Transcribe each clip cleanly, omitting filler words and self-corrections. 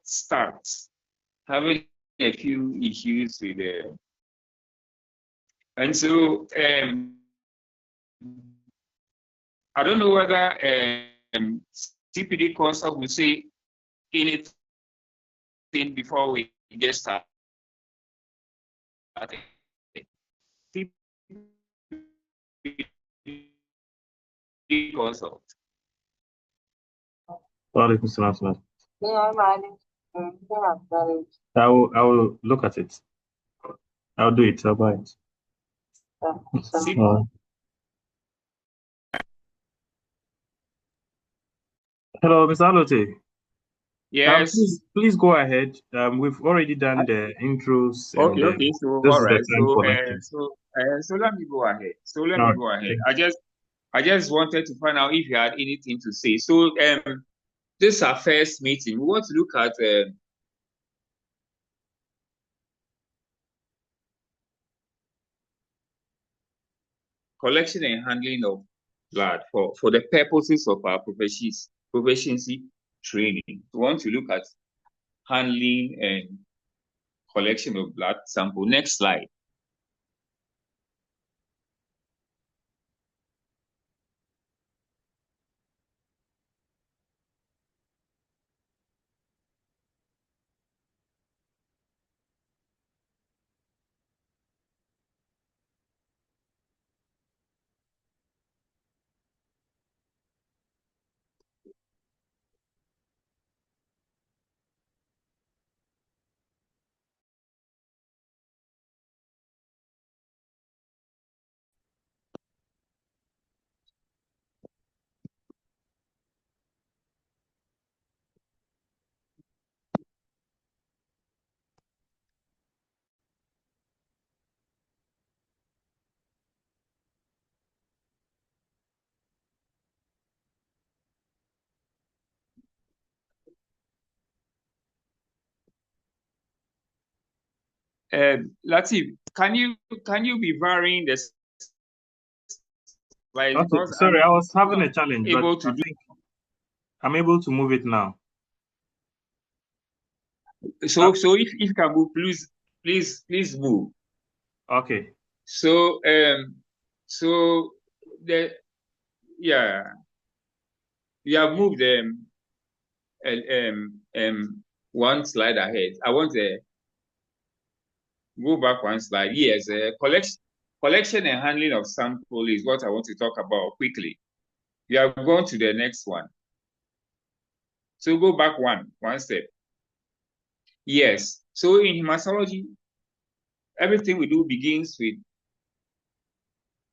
Starts having a few issues with the, and so I don't know whether CPD consult will say anything before we get started. CPD consult. I will look at it. I'll do it. I'll buy it. Hello, Mr. Alote. Yes. Please go ahead. We've already done the intros. Okay. So this all is right. the time for lectures. So let me go ahead. Go ahead. I just wanted to find out if you had anything to say. So this is our first meeting. We want to look at collection and handling of blood for the purposes of our proficiency training. We want to look at handling and collection of blood sample. Next slide. Latif, can you be varying this slide? Okay. Because Sorry, I was having a challenge, but able to I think I'm able to move it now. So if you can move, please move. Okay. So the you have moved one slide ahead. I want to go back one slide. Yes, collection and handling of sample is what I want to talk about quickly. We are going to the next one. So go back one step. Yes. So in hematology, everything we do begins with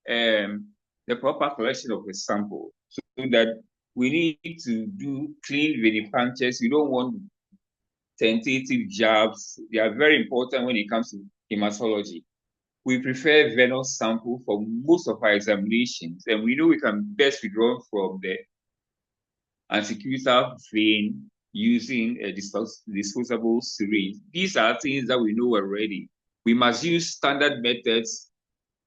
the proper collection of a sample, so that we need to do clean venipunctures. You don't want tentative jabs. They are very important when it comes to hematology. We prefer venous sample for most of our examinations, and we know we can best withdraw from the antecubital vein using a disposable syringe. These are things that we know already. We must use standard methods.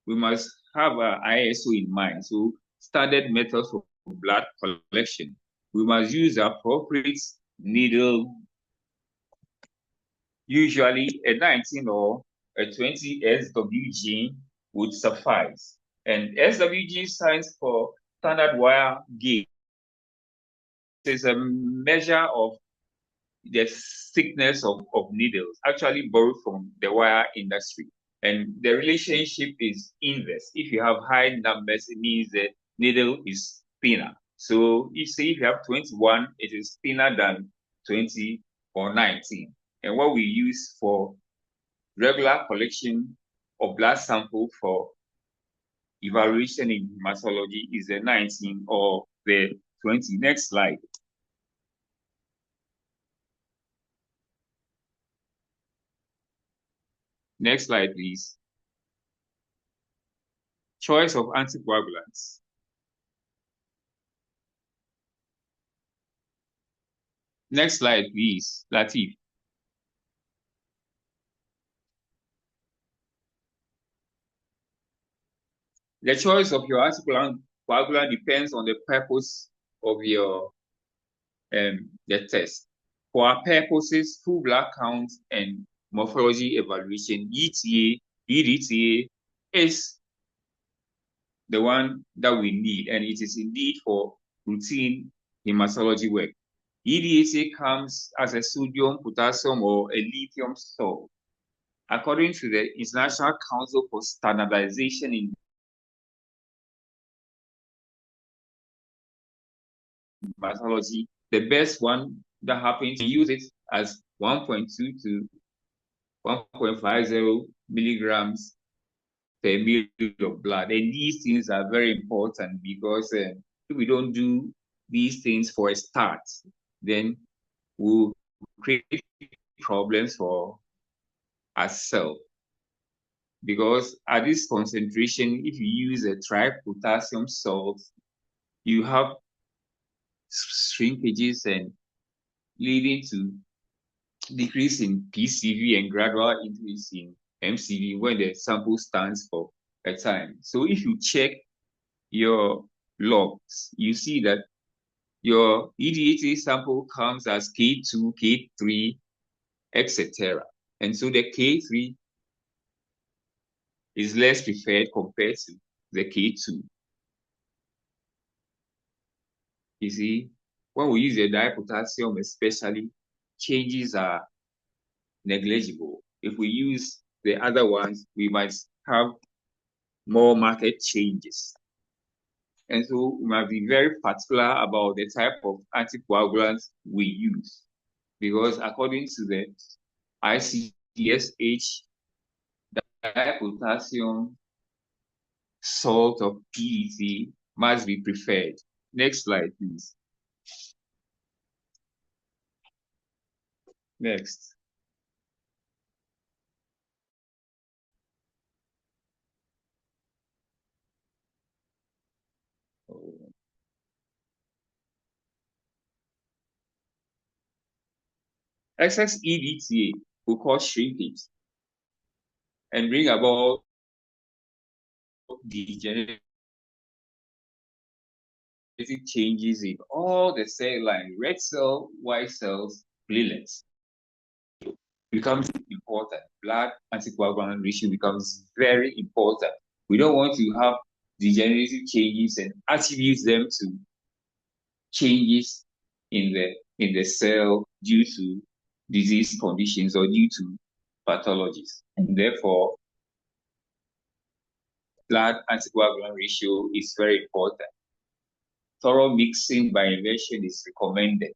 We must have our ISO in mind. So standard methods for blood collection. We must use appropriate needle, usually a 19 or a 20 SWG would suffice. And SWG stands for standard wire gauge. It is a measure of the thickness of needles, actually borrowed from the wire industry. And the relationship is inverse. If you have high numbers, it means the needle is thinner. So if you have 21, it is thinner than 20 or 19. And what we use for regular collection of blood sample for evaluation in hematology is the 19 or the 20. Next slide. Next slide, please. Choice of anticoagulants. Next slide, please, Latif. The choice of your anticoagulant depends on the purpose of your the test. For our purposes, full blood count and morphology evaluation, EDTA is the one that we need, and it is indeed for routine hematology work. EDTA comes as a sodium, potassium, or a lithium salt. According to the International Council for Standardization in hematology, the best one that happens to use it as 1.2 to 1.50 milligrams per milliliter of blood. And these things are very important because if we don't do these things for a start, then we'll create problems for ourselves. Because at this concentration, if you use a tripotassium salt, you have shrinkages and leading to decrease in PCV and gradual increase in MCV when the sample stands for a time. So if you check your logs, you see that your EDTA sample comes as K2, K3, etc. And so the K3 is less preferred compared to the K2. You see, when we use the dipotassium especially, changes are negligible. If we use the other ones, we might have more market changes. And so we must be very particular about the type of anticoagulants we use, because according to the ICSH, the dipotassium salt of PET must be preferred. Next slide, please. Next. Excess EDTA will cause shrinkage and bring about degenerative changes in all the cell lines, red cell, white cells, platelets. Becomes important. Blood anticoagulant ratio becomes very important. We don't want to have degenerative changes and attribute them to changes in the cell due to disease conditions or due to pathologies. And therefore, blood anticoagulant ratio is very important. Thorough mixing by inversion is recommended.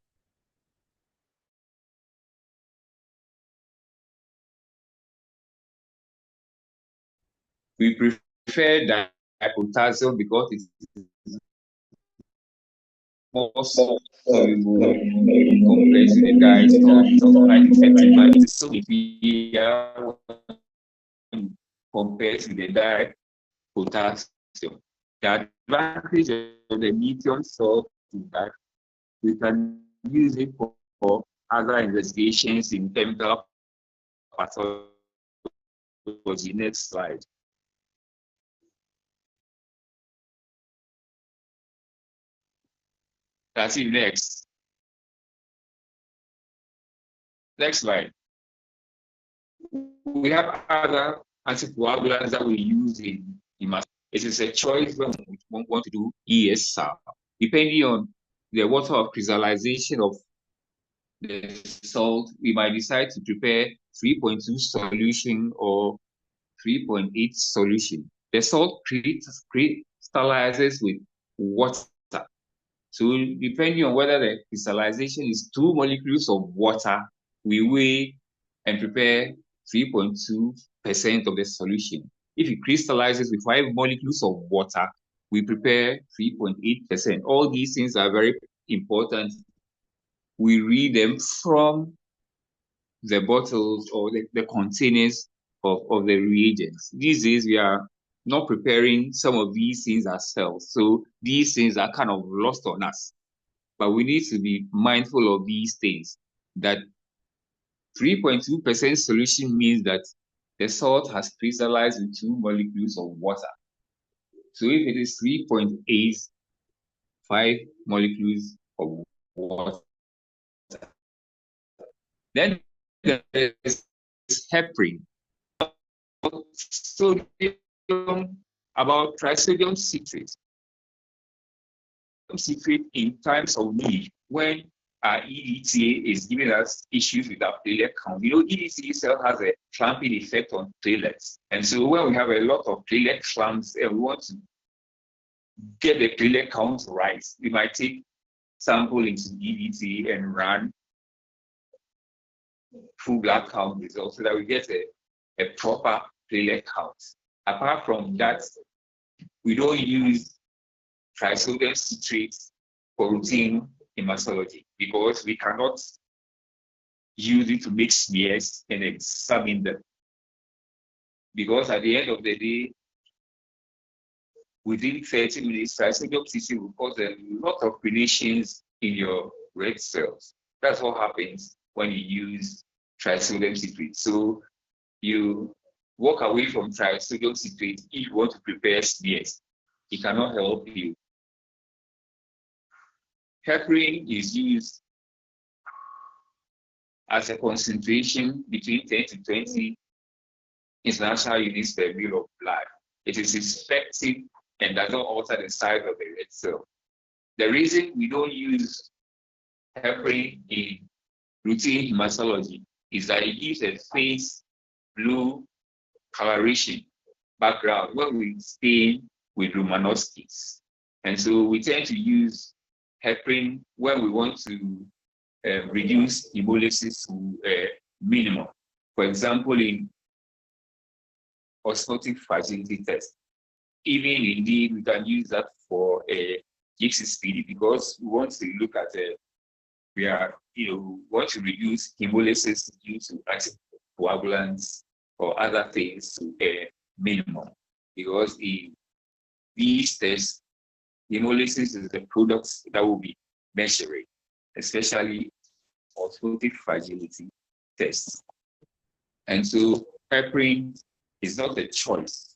We prefer dipotassium because it is more soluble compared to the diastole, quite effective, but it's so inferior compared to the dipotassium. The advantage of the lithium salt is that we can use it for other investigations in chemical pathology. Next slide. That's it. Next. Next slide. We have other anticoagulants that we use in hematology. It is a choice when we want to do ESR. Depending on the water of crystallization of the salt, we might decide to prepare 3.2 solution or 3.8 solution. The salt crystallizes with water. So depending on whether the crystallization is 2 molecules of water, we weigh and prepare 3.2% of the solution. If it crystallizes with 5 molecules of water, we prepare 3.8%. All these things are very important. We read them from the bottles or the containers of the reagents. These days, we are not preparing some of these things ourselves. So these things are kind of lost on us. But we need to be mindful of these things. That 3.2% solution means that the salt has crystallized with 2 molecules of water. So if it is 3.85 molecules of water, then there is heparin, sodium, about trisodium citrate. Citrate in times of need when our EDTA is giving us issues with our platelet count. EDTA cell has a clamping effect on platelets. And so when we have a lot of platelet clamps and we want to get the platelet count right, we might take sample into EDTA and run full blood count results so that we get a proper platelet count. Apart from that, we don't use trisodium citrate for routine hematology because we cannot use it to make smears and examine them. Because at the end of the day, within 30 minutes, trisodium citrate will cause a lot of gradations in your red cells. That's what happens when you use trisodium citrate. So you walk away from trisodium citrate if you want to prepare smears. It cannot help you. Heparin is used as a concentration between 10 to 20 international units per ml of blood. It is effective and does not alter the size of the red cell. The reason we don't use heparin in routine hematology is that it gives a faint blue coloration background when we stain with Romanowski's. And so we tend to use heparin when we want to reduce hemolysis to a minimum. For example, in osmotic fragility test, even indeed we can use that for a gypsy speedy because we want to look at want to reduce hemolysis due to anticoagulants or other things to a minimum because in these tests, hemolysis is the product that will be measuring, especially osmotic fragility tests. And so heparin is not a choice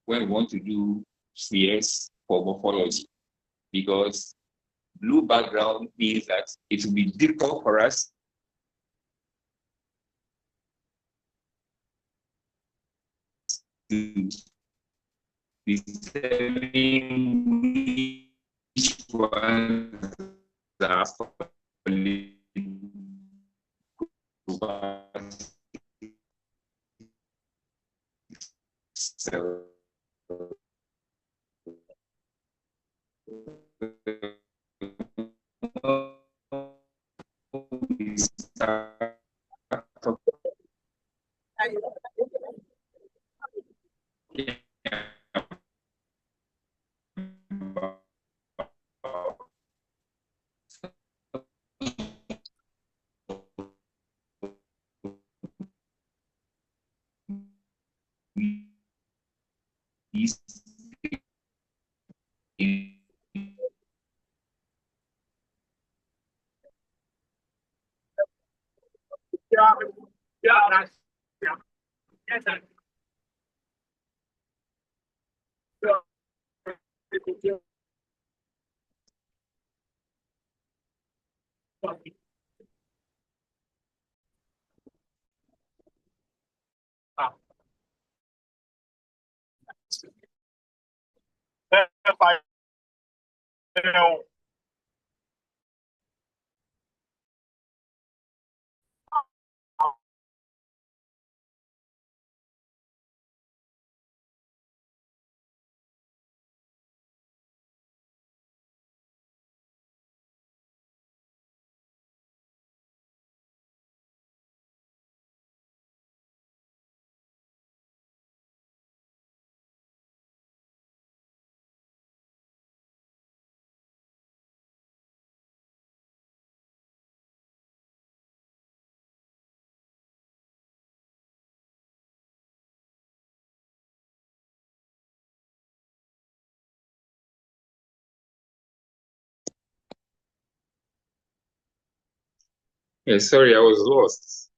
when we want to do CS for morphology because blue background means that it will be difficult for us to determine which ones are so Yeah, sorry, I was lost.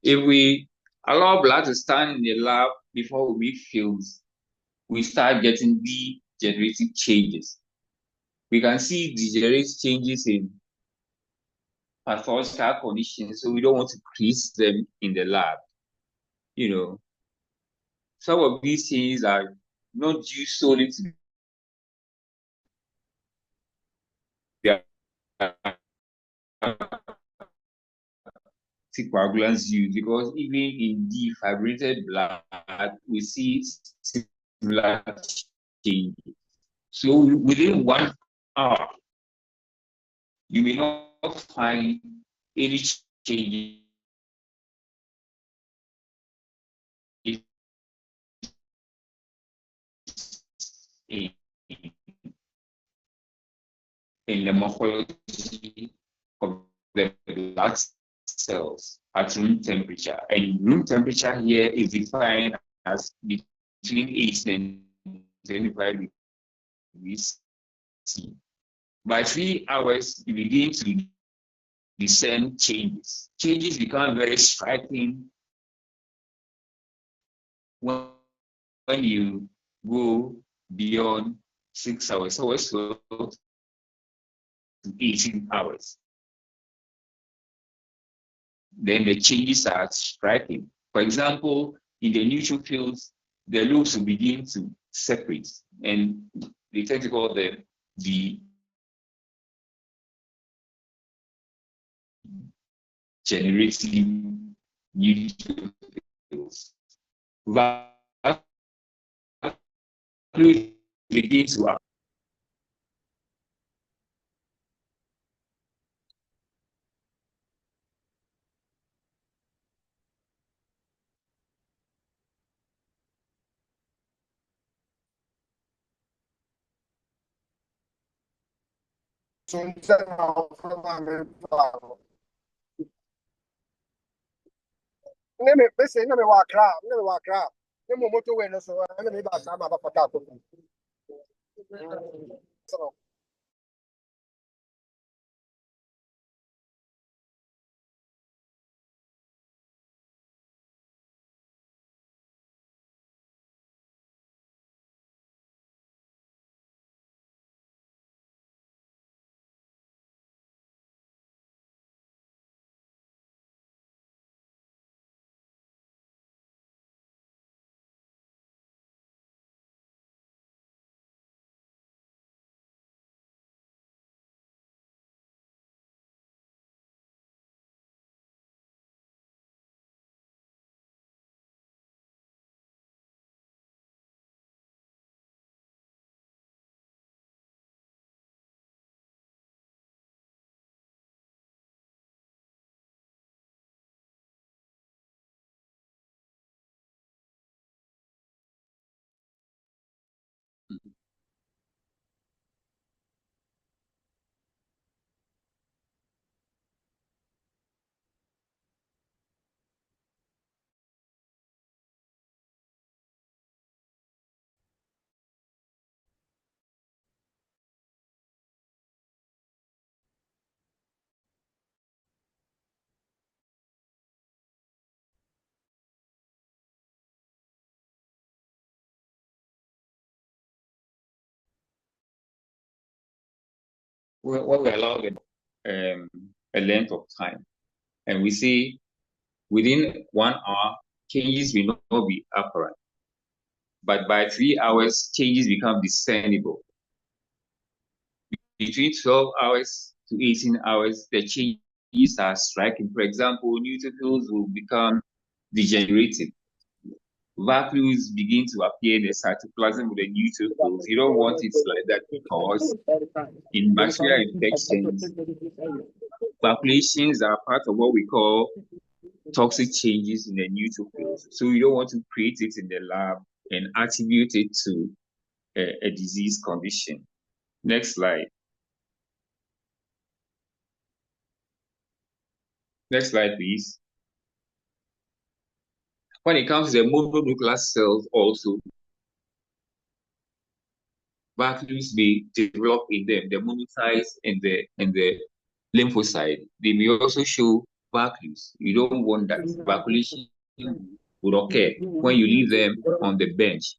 If we allow blood to stand in the lab before we make films, we start getting degenerative changes. We can see degenerative changes in pathological conditions, so we don't want to create them in the lab. You know, some of these things are not due solely to the anticoagulants used, because even in defibrillated blood, we see similar changes. So within 1 hour, you may not find any changes in, in the morphology of the blood cells at room temperature. And room temperature here is defined as between 18 and 25 degrees C. By 3 hours, you begin to discern changes. Changes become very striking when, when you go beyond 6 hours, so to 18 hours. Then the changes are striking. For example, in the neutrophils, the loops will begin to separate, and they tend to call them the generative neutrophils. Vascular begins to Name bese na me wa kra, na me wa kra. Ne mo moto we no so na me ba sa ba ba pata ko. So when we allow a length of time, and we see within 1 hour, changes will not be apparent. But by 3 hours, changes become discernible. Between 12 hours to 18 hours, the changes are striking. For example, neutrophils will become degenerated. Vacuoles begin to appear in the cytoplasm of the neutrophils. You don't want it like that because in bacterial infections, vacuolations are part of what we call toxic changes in the neutrophils. So you don't want to create it in the lab and attribute it to a disease condition. Next slide. Next slide, please. When it comes to the mononuclear cells also, vacuoles may develop in them, the monocytes and the lymphocyte, they may also show vacuoles. You don't want that. Vacuolation would occur when you leave them on the bench.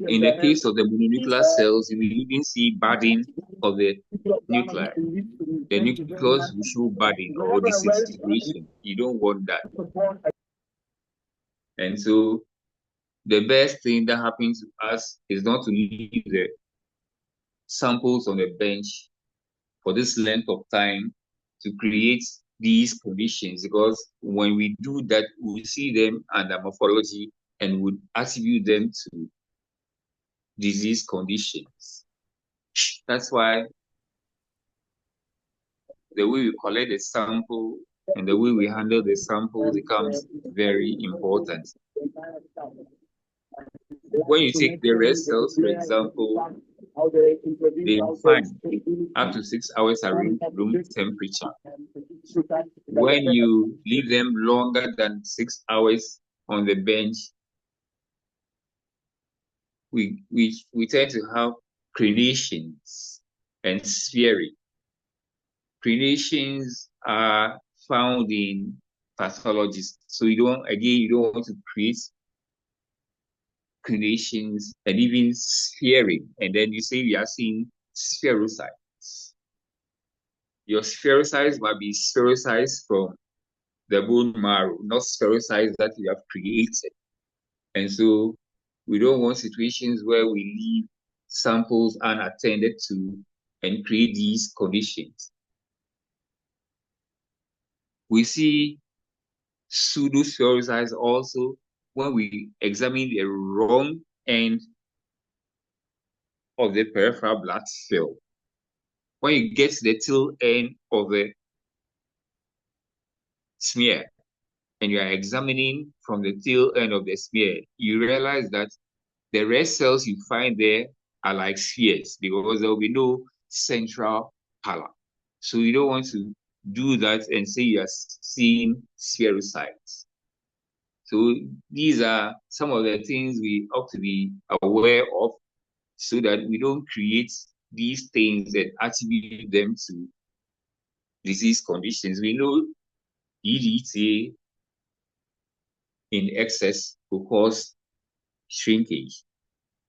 In the case of the mononuclear cells, you will even see budding of the nuclei. The nucleus will show budding or disintegration. You don't want that. And so the best thing that happens to us is not to leave the samples on the bench for this length of time to create these conditions, because when we do that, we see them under morphology and would attribute them to disease conditions. That's why the way we collect the sample and the way we handle the sample becomes very important. When you take the red cells, for example, they find up to 6 hours at room temperature. When you leave them longer than 6 hours on the bench, we tend to have crenations and spheric. Crenations are found in pathologists. So you don't want to create crenations and even spheric. And then you say you are seeing spherocytes. Your spherocytes might be spherocytes from the bone marrow, not spherocytes that you have created. And so we don't want situations where we leave samples unattended to and create these conditions. We see pseudospherocytes also when we examine the wrong end of the peripheral blood film. When you get to the tail end of the smear and you are examining from the tail end of the smear, you realize that the red cells you find there are like spheres because there will be no central color. So you don't want to do that and say you are seeing spherocytes. So these are some of the things we ought to be aware of so that we don't create these things and attribute them to disease conditions. We know EDTA in excess will cause shrinkage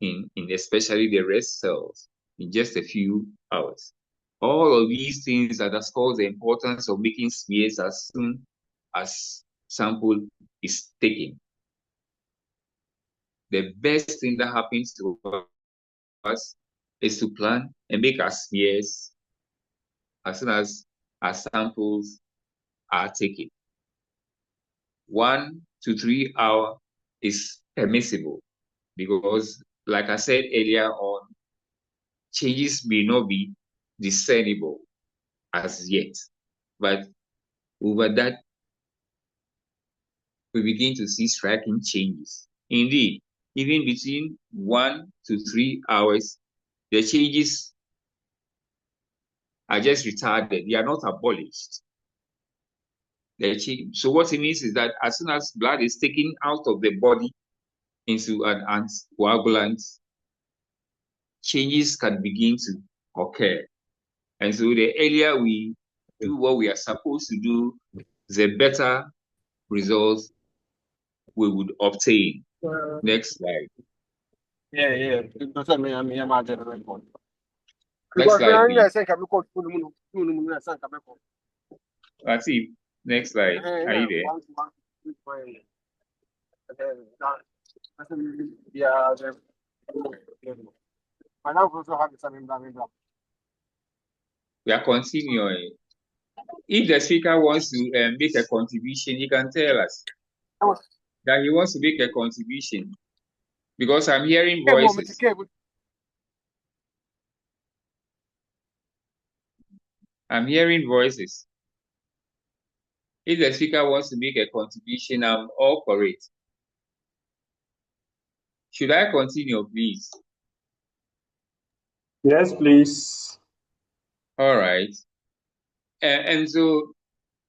in especially the red cells in just a few hours. All of these things underscore the importance of making smears as soon as sample is taken. The best thing that happens to us is to plan and make our smears as soon as our samples are taken. 1 to 3 hours is permissible because, like I said earlier on, changes may not be discernible as yet, but over that, we begin to see striking changes. Indeed, even between 1 to 3 hours, the changes are just retarded. They are not abolished. So what it means is that as soon as blood is taken out of the body into an anticoagulant, changes can begin to occur. And so the earlier we do what we are supposed to do, the better results we would obtain. Next slide. Yeah. That's what I mean. Next slide, please. Let's see. Next slide. Are you there? We are continuing. If the speaker wants to make a contribution, he can tell us that he wants to make a contribution because I'm hearing voices. I'm hearing voices. If the speaker wants to make a contribution, I'm all for it. Should I continue, please? Yes, please. All right. And so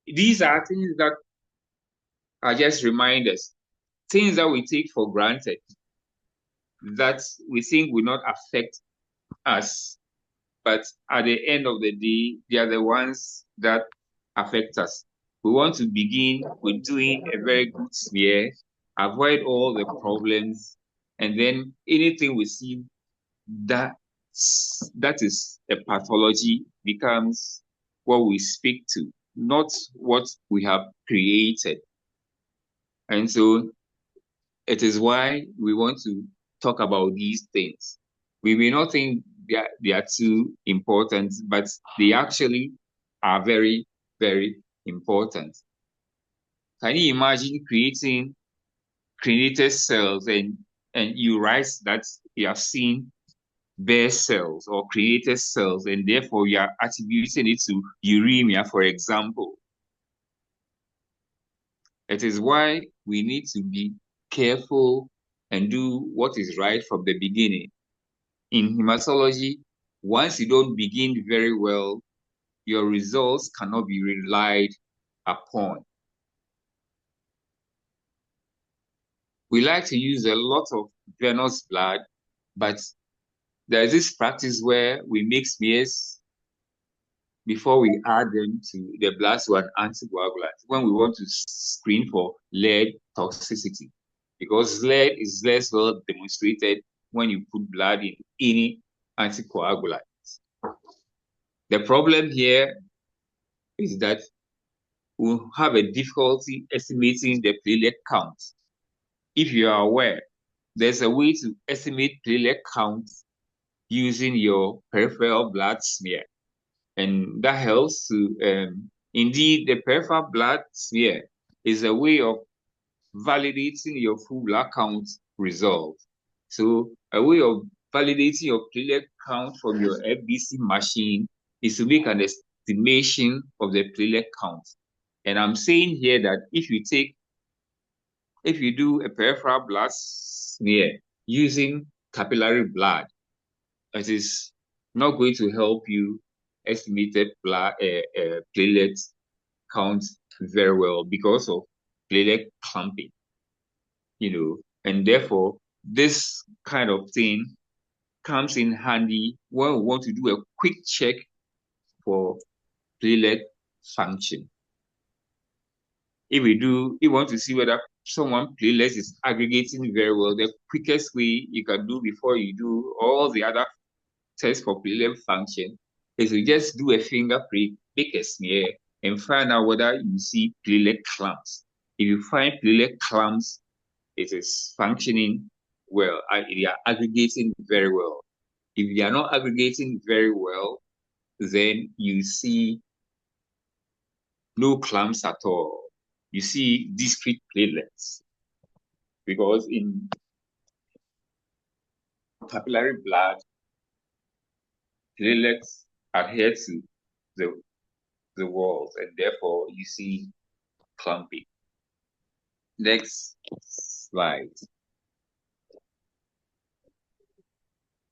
these are things that are just reminders, things that we take for granted, that we think will not affect us. But at the end of the day, they are the ones that affect us. We want to begin with doing a very good smear, avoid all the problems, and then anything we see that that is a pathology becomes what we speak to, not what we have created. And so it is why we want to talk about these things. We may not think they are too important, but they actually are very, very important. Can you imagine created cells and you write that you have seen bare cells or created cells, and therefore you are attributing it to uremia, for example? It is why we need to be careful and do what is right from the beginning. In hematology, once you don't begin very well, your results cannot be relied upon. We like to use a lot of venous blood, but there's this practice where we mix smears before we add them to the blood to an anticoagulant when we want to screen for lead toxicity, because lead is less well demonstrated when you put blood in any anticoagulant. The problem here is that we have a difficulty estimating the platelet count. If you are aware, there's a way to estimate platelet count using your peripheral blood smear. And that helps to, indeed, the peripheral blood smear is a way of validating your full blood count result. So a way of validating your platelet count from your FBC machine is to make an estimation of the platelet count. And I'm saying here that if you do a peripheral blood smear using capillary blood, it is not going to help you estimate the platelet count very well because of platelet clumping, and therefore this kind of thing comes in handy when we want to do a quick check for platelet function. If you want to see whether someone platelets is aggregating very well, the quickest way you can do before you do all the other tests for platelet function is to just do a finger prick, make a smear, and find out whether you see platelet clumps. If you find platelet clumps, it is functioning well, they are aggregating very well. If they are not aggregating very well, then you see no clumps at all. You see discrete platelets, because in capillary blood, platelets adhere to the walls, and therefore you see clumping. Next slide.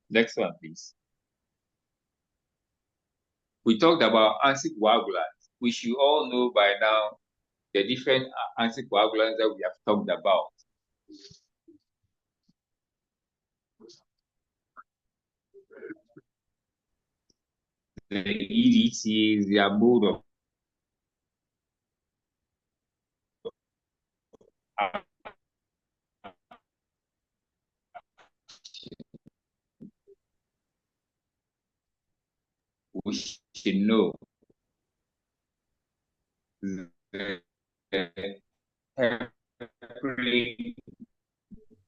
Next one, please. We talked about anticoagulants, which you all know by now, the different anticoagulants that we have talked about. The EDTs, their mode of we should know.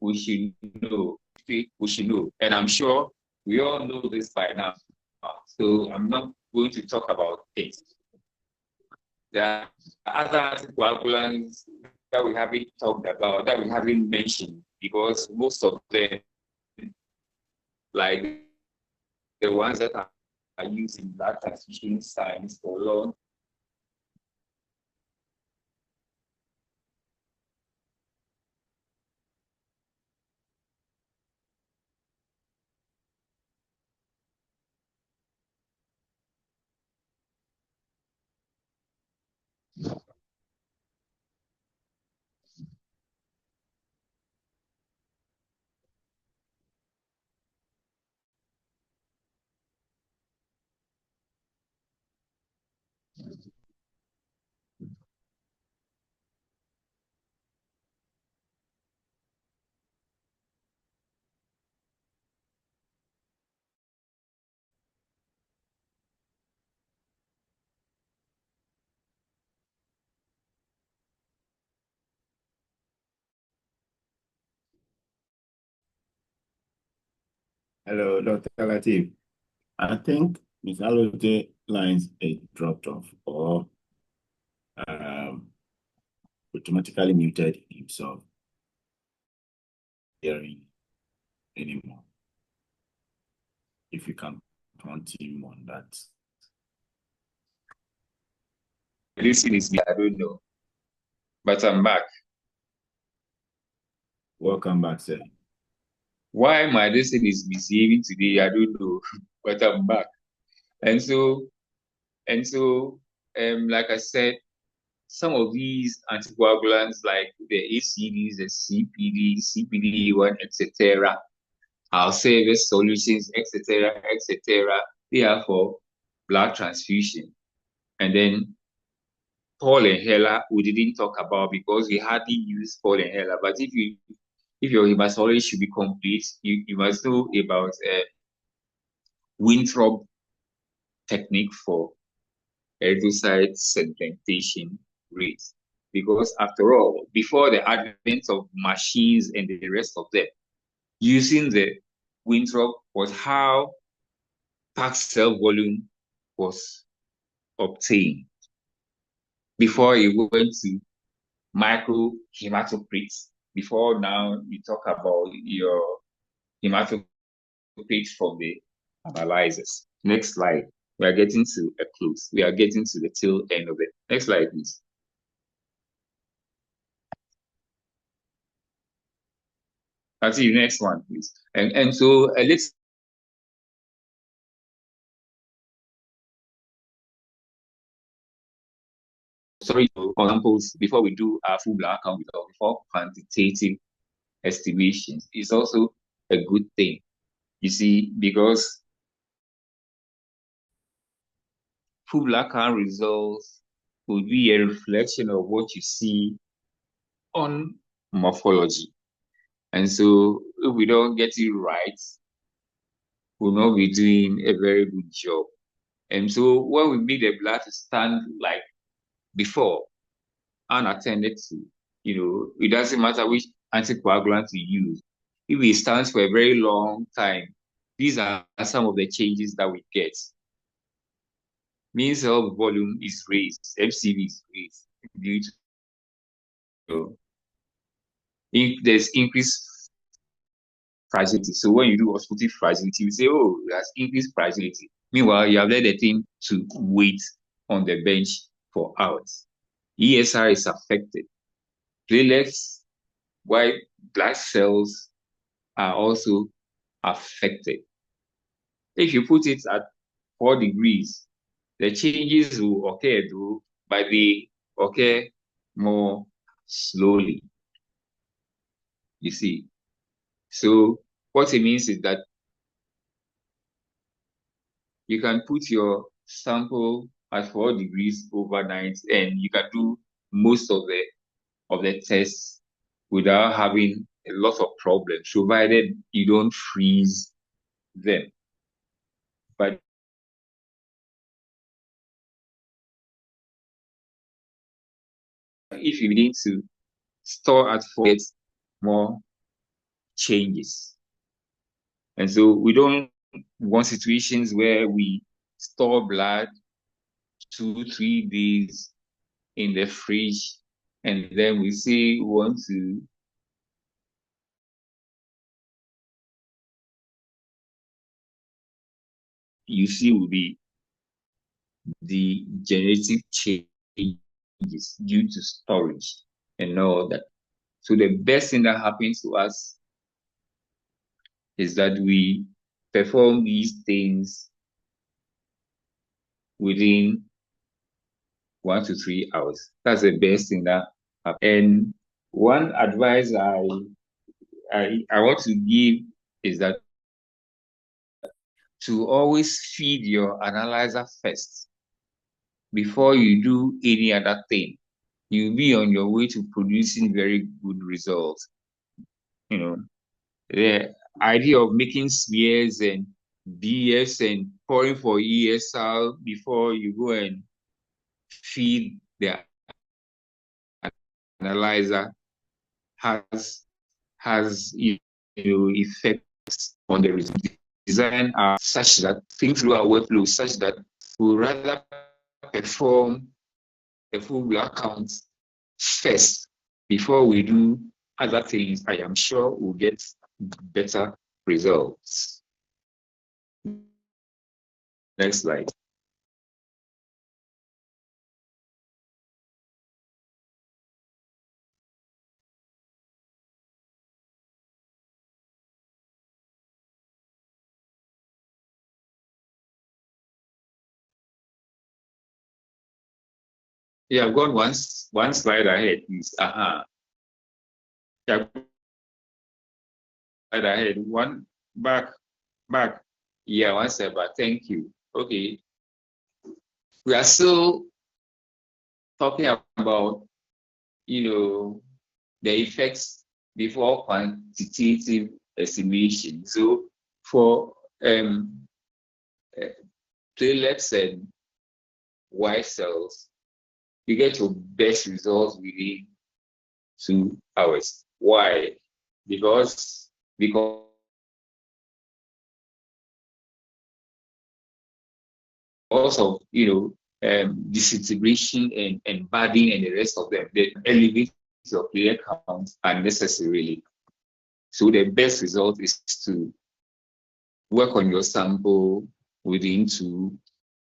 We should know. We should know. And I'm sure we all know this by now. So I'm not going to talk about it. There are other anticoagulants that we haven't talked about, that we haven't mentioned, because most of them, like the ones that are used in blood transfusion science for long, Hello, Dr. Latif. I think Ms. Alote lines is dropped off or automatically muted himself hearing anymore. If you can point him on that. Listen is me, I don't know. But I'm back. Welcome back, sir. Why my destiny is misbehaving today, I don't know. But I'm back. And so, like I said, some of these anticoagulants like the ACDs, the CPD, CPD-1, etc., our service solutions, etc., they are for blood transfusion. And then Paul and Hella, we didn't talk about because we hardly use Paul and Hella. But if your hematology should be complete, you must know about Winthrop technique for erythrocyte segmentation rate. Because after all, before the advent of machines and the rest of them, using the Winthrop was how packed cell volume was obtained before it went to micro hematocrits. Before now, you talk about your hematocrits from the analyzers. Next slide. We are getting to a close. We are getting to the tail end of it. Next slide, please. That's the next one, please. And so let's examples before we do our full blood count result, before quantitative estimations is also a good thing. You see, because full blood count results will be a reflection of what you see on morphology. And so if we don't get it right, we'll not be doing a very good job. And so when we make the blood to stand like before, unattended to, it doesn't matter which anticoagulant we use. If it stands for a very long time, these are some of the changes that we get. Mean cell volume is raised, FCV is raised due to there's increased fragility. So when you do osmotic fragility, you say, oh, that's increased fragility. Meanwhile, you have let the thing to wait on the bench for hours. ESR is affected. Platelets, white blood cells are also affected. If you put it at 4 degrees, the changes will occur though, but they occur more slowly. You see. So what it means is that you can put your sample at 4 degrees overnight and you can do most of the tests without having a lot of problems, provided you don't freeze them. But if you need to store at 4, it's more changes. And so we don't want situations where we store blood 2-3 days in the fridge and then we say we want to you see will be the genetic changes due to storage and all that. So the best thing that happens to us is that we perform these things within 1 to 3 hours. That's the best thing that happens. And one advice I want to give is that to always feed your analyzer first before you do any other thing. You'll be on your way to producing very good results. The idea of making smears and BS and pouring for ESR before you go and feed the analyzer has effects on the result. design such that think through our workflow such that we rather perform a full blood count first before we do other things. I am sure we'll get better results. Next slide. Yeah, I've gone one slide ahead, please. Yeah, slide ahead. One back. Yeah, one step back. Thank you. Okay. We are still talking about, the effects before quantitative estimation. So for platelets and white cells, you get your best results within 2 hours. Why? Because of disintegration and budding and the rest of them, they elevate your platelet count unnecessarily. So the best result is to work on your sample within 2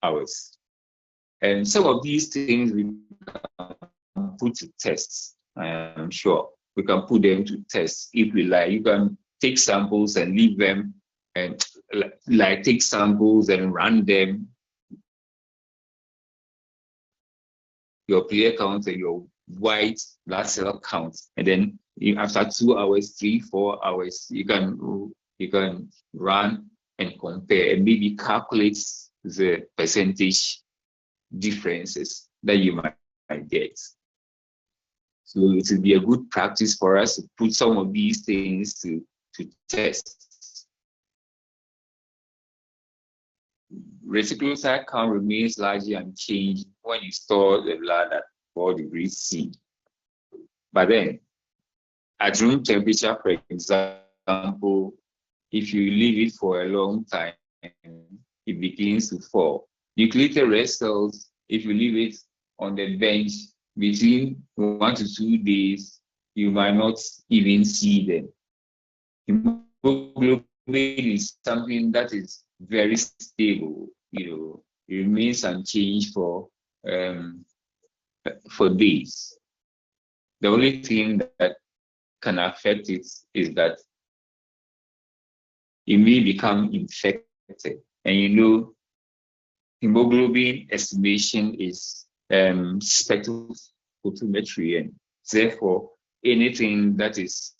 hours. And some of these things we can put to tests. I am sure we can put them to tests if we like. You can take samples and leave them, and like take samples and run them. Your platelet count and your white blood cell count, and then after 2 hours, 3-4 hours, you can run and compare and maybe calculate the percentage differences that you might get. So it will be a good practice for us to put some of these things to test. Reticulocyte count remains largely unchanged when you store the blood at 4 degrees C. But then, at room temperature, for example, if you leave it for a long time, it begins to fall. Nucleated red cells, if you leave it on the bench between 1 to 2 days, you might not even see them. Hemoglobin is something that is very stable. It remains unchanged for days. The only thing that can affect it is that it may become infected. And hemoglobin estimation is spectrophotometry, and therefore anything that is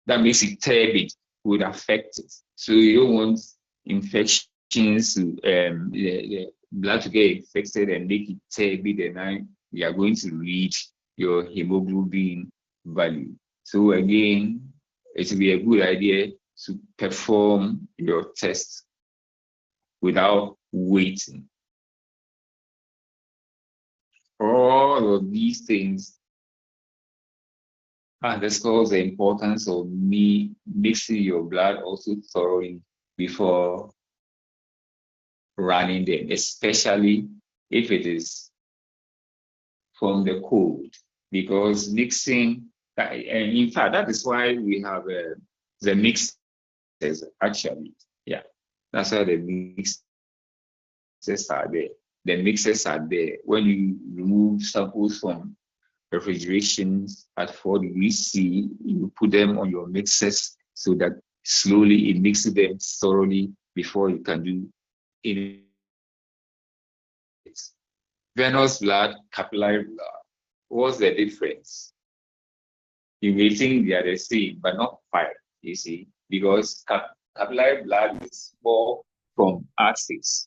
that makes it turbid would affect it. So you don't want infections, the blood to get infected and make it turbid, and then you are going to read your hemoglobin value. So again, it will be a good idea to perform your test without waiting. All of these things underscores the importance of mixing your blood also thoroughly before running them, especially if it is from the cold, because mixing, and in fact, that is why we have the mixers actually. Yeah, that's why the mixers are there. The mixers are there. When you remove samples from refrigeration at 4 degrees C, you put them on your mixers so that slowly it mixes them thoroughly before you can do anything. Venous blood, capillary blood. What's the difference? You may think they are the same, but not quite, you see, because capillary blood is more from arteries.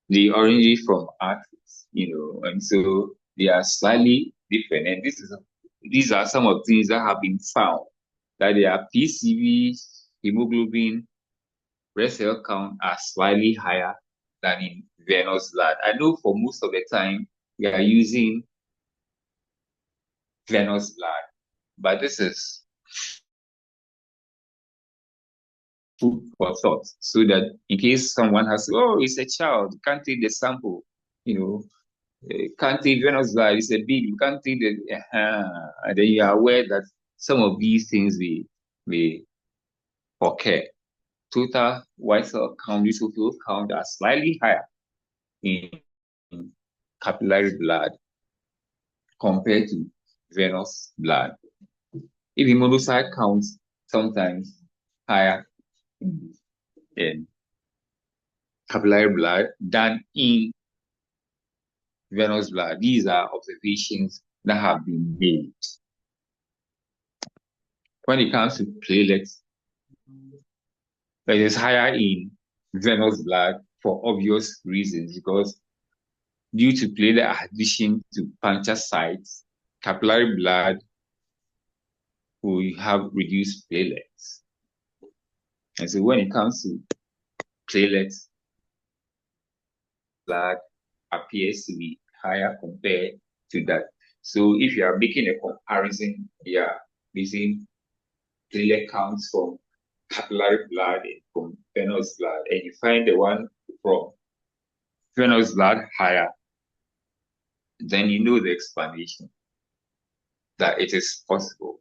The origin from arteries, and so they are slightly different. And these are some of the things that have been found, that their PCV, hemoglobin, red cell count are slightly higher than in venous blood. I know for most of the time we are using venous blood, but this is food for thought, so that in case someone has, oh, it's a child, can't take the sample, can't take Venus blood, it's a baby, you can't take the, and then you are aware that some of these things may occur. Total white cell count, neutrophil count are slightly higher in capillary blood compared to venous blood. Even monocyte counts sometimes higher in capillary blood than in venous blood. These are observations that have been made. When it comes to platelets, it is higher in venous blood for obvious reasons, because due to platelet addition to puncture sites, capillary blood will have reduced platelets. And so when it comes to platelets, blood appears to be higher compared to that. So if you are making a comparison, using platelet counts from capillary blood and from venous blood, and you find the one from venous blood higher, then you know the explanation that it is possible.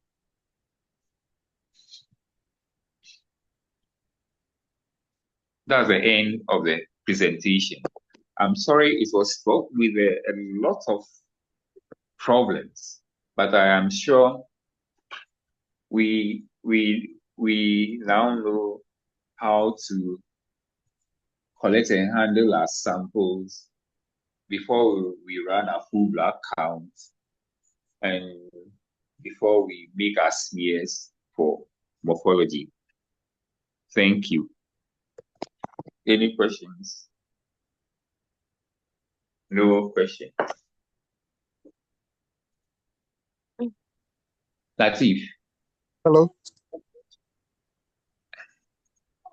That's the end of the presentation. I'm sorry it was fraught with a lot of problems, but I am sure we now know how to collect and handle our samples before we run our full blood count and before we make our smears for morphology. Thank you. Any questions? No questions. Latif. Hello.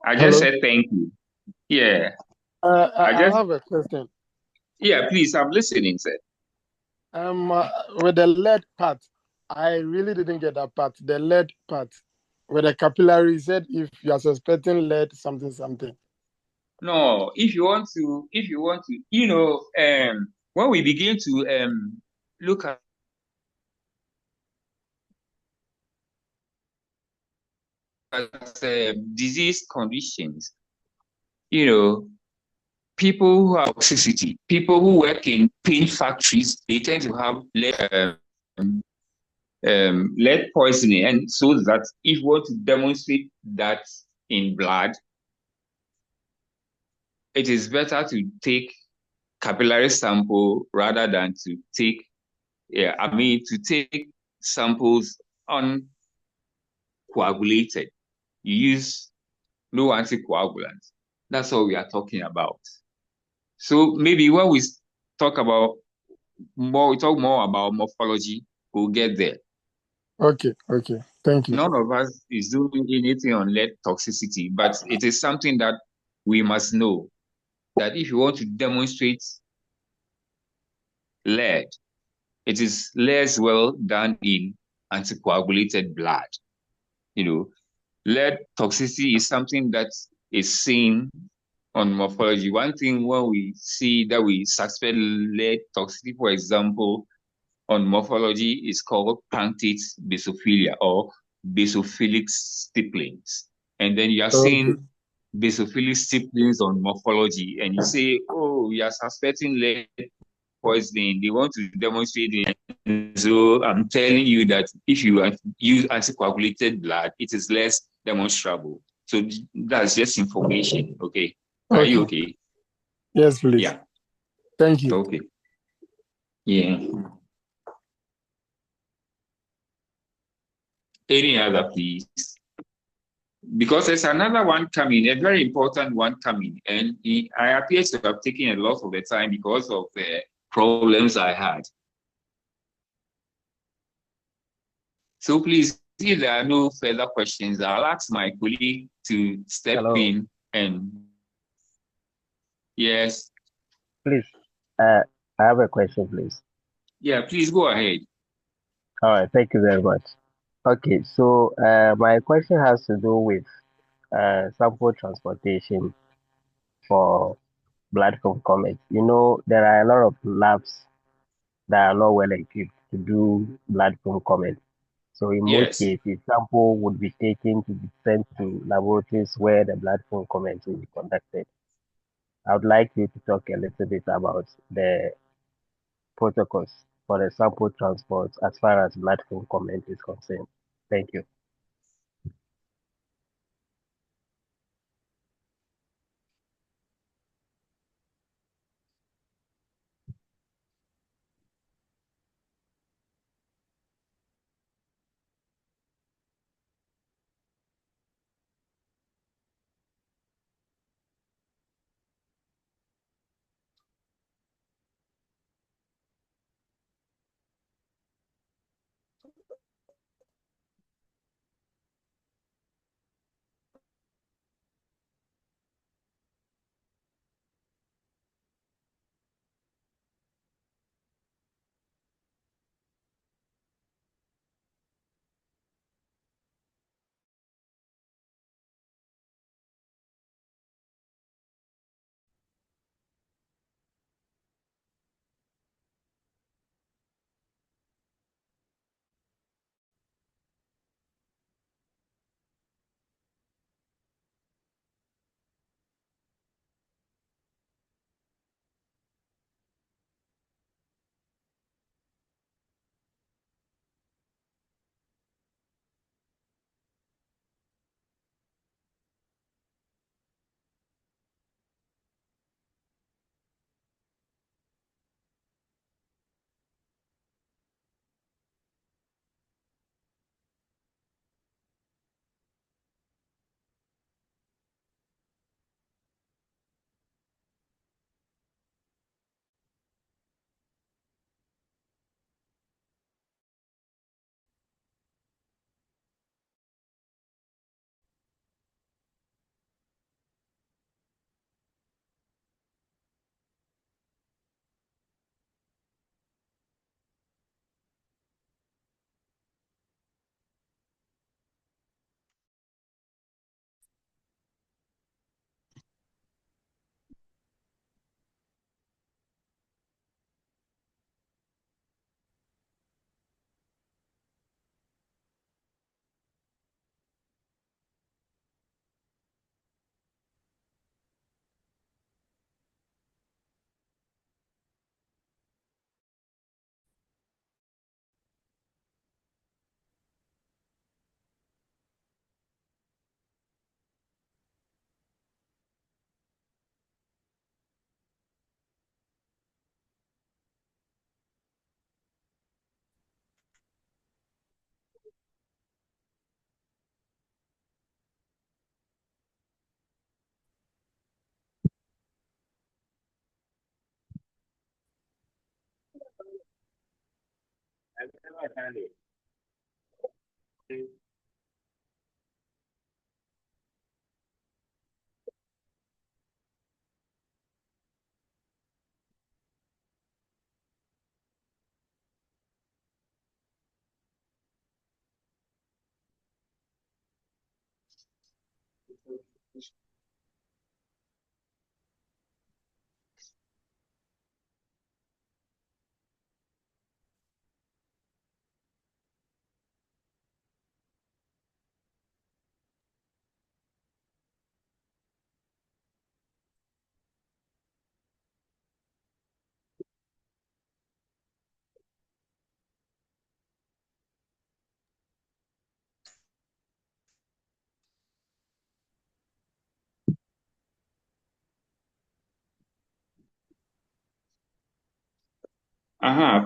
I just Hello? said thank you. Yeah. I have a question. Yeah, please, I'm listening, sir. With the lead part, I really didn't get that part. The lead part, with the capillary, you said if you are suspecting lead, something. No, if you want to, when we begin to look at disease conditions, people who have toxicity, people who work in paint factories, they tend to have lead poisoning, and so that if we want to demonstrate that in blood, it is better to take capillary sample rather than to take samples uncoagulated. You use no anticoagulant. That's all we are talking about. So maybe when we talk more about morphology, we'll get there. Okay. Thank you. None of us is doing anything on lead toxicity, but it is something that we must know, that if you want to demonstrate lead, it is less well done in anticoagulated blood. Lead toxicity is something that is seen on morphology. One thing when we see that we suspect lead toxicity, for example, on morphology is called punctate basophilia or basophilic stipplings. And then you are seeing basophilic stipplings on morphology, and you say, oh, you are suspecting lead poisoning. They want to demonstrate it. So I'm telling you that if you use anticoagulated blood, it is less demonstrable. So that's just information. Okay. Are you okay? Yes, please. Yeah. Thank you. Okay. Yeah. Any other, please? Because there's another one coming, a very important one coming, and I appear to have taken a lot of the time because of the problems I had. So please, if there are no further questions, I'll ask my colleague to step in and yes. Please, I have a question, please. Yeah, please go ahead. All right, thank you very much. Okay, so my question has to do with sample transportation for blood from comets. You know, there are a lot of labs that are not well equipped to do blood from comets. So in most Yes. cases, sample would be taken to be sent to laboratories where the blood from comets will be conducted. I would like you to talk a little bit about the protocols for the sample transport as far as blood from comment is concerned. Thank you.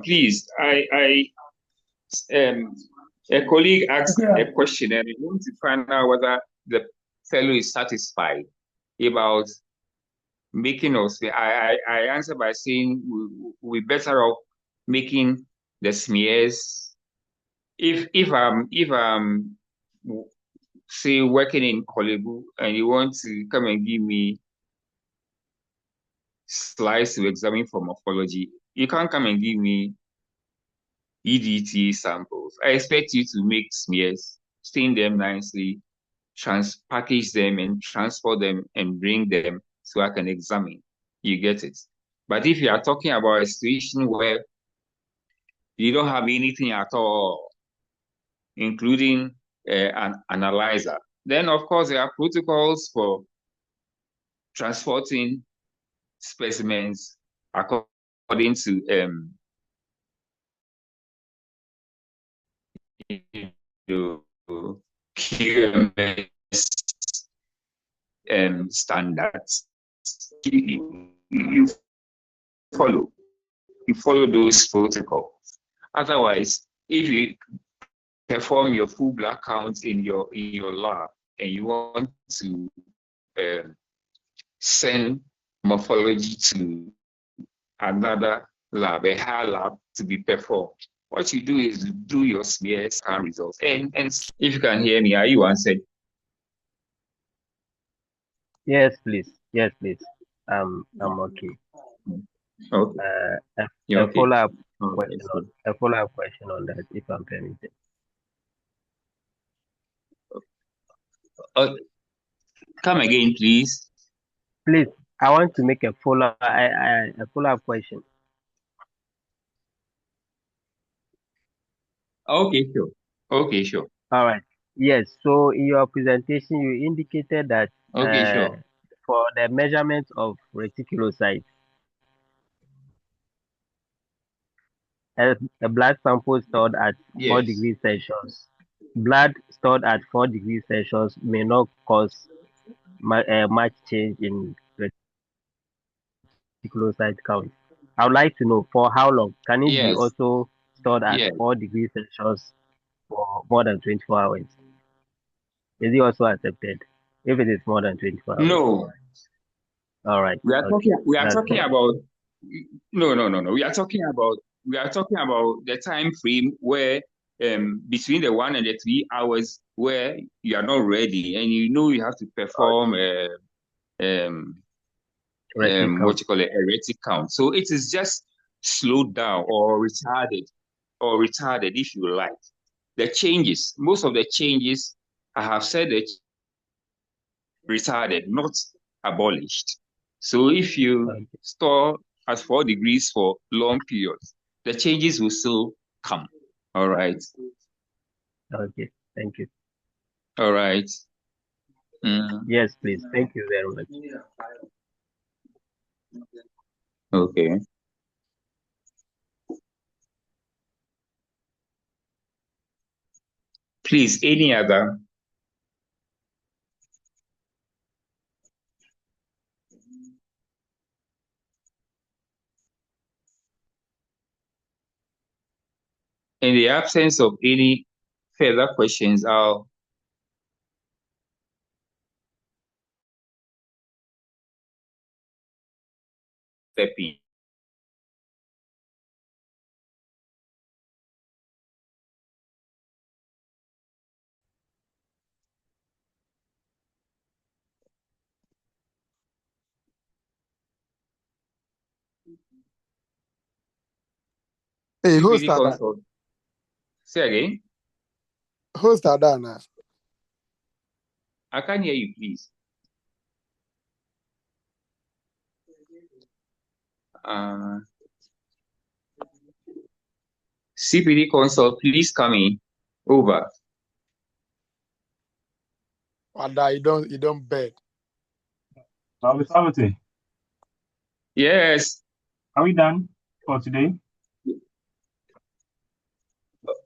Please, a colleague asked a question and I want to find out whether the fellow is satisfied about making us. I answer by saying we're better off making the smears. If I'm say working in Kolebu and you want to come and give me slides to examine for morphology, you can't come and give me EDT samples. I expect you to make smears, stain them nicely, package them and transport them and bring them so I can examine. You get it? But if you are talking about a situation where you don't have anything at all, including an analyzer, then of course there are protocols for transporting specimens according to QMS standards. You follow those protocols. Otherwise, if you perform your full blood count in your lab and you want to send morphology to another lab, a higher lab, to be performed, what you do is do your smear scan results. And if you can hear me, are you answered? Yes, please. Yes, please. I'm okay. Okay. A okay. follow-up Okay. question on that, if I'm permitted. Come again, please. Please, I want to make a follow-up question. Okay, sure. Okay, sure. All right. Yes. So in your presentation, you indicated that Okay, sure. for the measurement of reticulocytes, a blood sample stored at 4 Yes. degrees Celsius, blood stored at 4 degrees Celsius may not cause much change in reticulocyte count. I would like to know for how long can it be Yes. also stored at Yes. 4 degrees Celsius for more than 24 hours? Is it also accepted if it is more than 24 hours? No. All right. We are Okay. talking. We are That's talking fine. about. No. We are talking about. We are talking about the time frame where between the 1 and the 3 hours where you are not ready and you know you have to perform Retic count. what you call it, a retic count. So it is just slowed down or retarded if you like. The changes, most of the changes, I have said that retarded, not abolished. So if you Okay. store at 4 degrees for long periods, the changes will still come. All right. Okay. Thank you. All right. Yes, please. Thank you very much. Okay. Please, any other? In the absence of any further questions, I'll step in. Hey, who's CPD that? consult. Say again. Who's that now? I can't hear you, please. CPD consult, please come in. Over. Wanda, you don't bet. Mr. Salute, Yes. are we done for today?